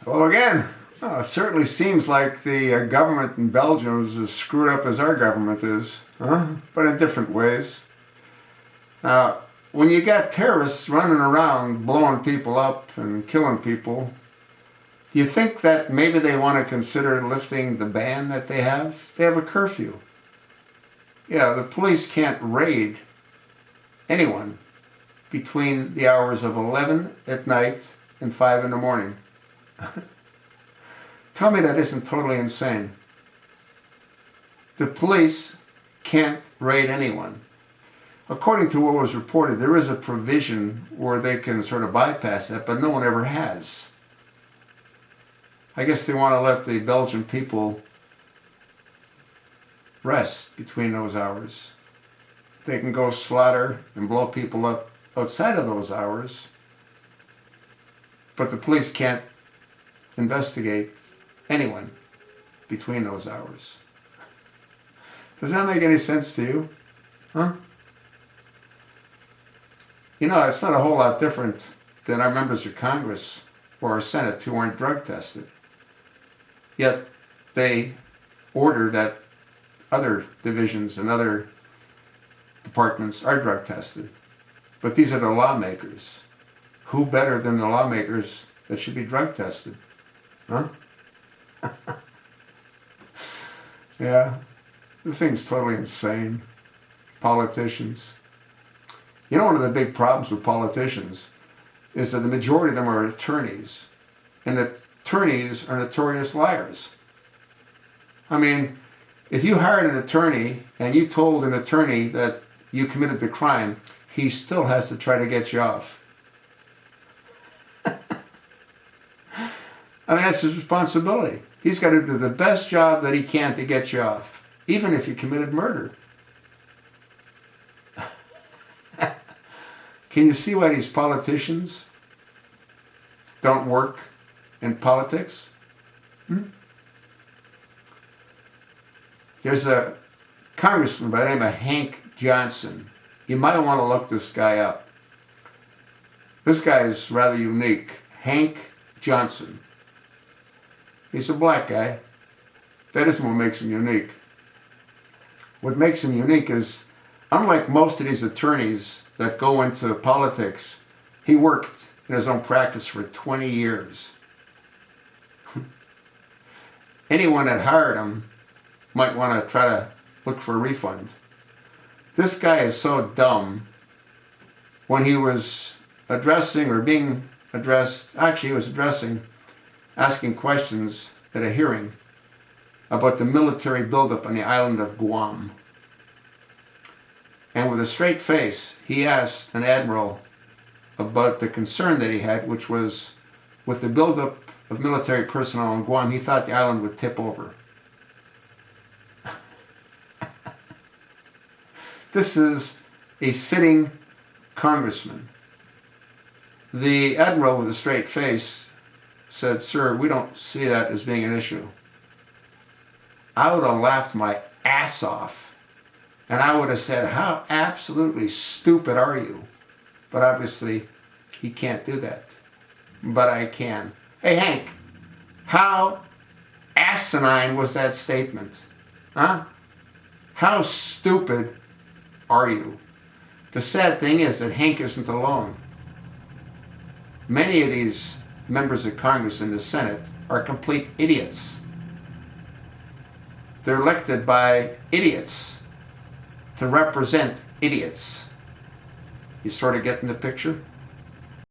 Well, again, it certainly seems like the government in Belgium is as screwed up as our government is, huh? But in different ways. When you got terrorists running around blowing people up and killing people, do you think that maybe they want to consider lifting the ban that they have? They have a curfew. Yeah, the police can't raid anyone between the hours of 11 at night and 5 in the morning. Tell me that isn't totally insane. The police can't raid anyone. According to what was reported, there is a provision where they can sort of bypass that, but no one ever has. I guess they want to let the Belgian people rest between those hours. They can go slaughter and blow people up outside of those hours, but the police can't investigate anyone between those hours. Does that make any sense to you? Huh? You know, it's not a whole lot different than our members of Congress or our Senate who aren't drug tested. Yet they order that other divisions and other departments are drug tested. But these are the lawmakers. Who better than the lawmakers that should be drug tested? Huh? Yeah, the thing's totally insane. Politicians. You know, one of the big problems with politicians is that the majority of them are attorneys. And the attorneys are notorious liars. I mean, if you hired an attorney and you told an attorney that you committed the crime, he still has to try to get you off. I mean, that's his responsibility. He's got to do the best job that he can to get you off, even if you committed murder. Can you see why these politicians don't work in politics? There's a congressman by the name of Hank Johnson. You might want to look this guy up. This guy is rather unique. Hank Johnson. He's a black guy. That isn't what makes him unique. What makes him unique is, unlike most of these attorneys that go into politics, he worked in his own practice for 20 years. Anyone that hired him might want to try to look for a refund. This guy is so dumb. When he was addressing or being addressed, actually he was asking questions at a hearing about the military buildup on the island of Guam. And with a straight face, he asked an admiral about the concern that he had, which was with the buildup of military personnel on Guam, he thought the island would tip over. This is a sitting congressman. The admiral with a straight face said, "Sir, we don't see that as being an issue." I would have laughed my ass off. And I would have said, "How absolutely stupid are you?" But obviously, he can't do that. But I can. Hey, Hank, how asinine was that statement? Huh? How stupid are you? The sad thing is that Hank isn't alone. Many of these members of Congress and the Senate are complete idiots. They're elected by idiots to represent idiots. You sort of getting the picture?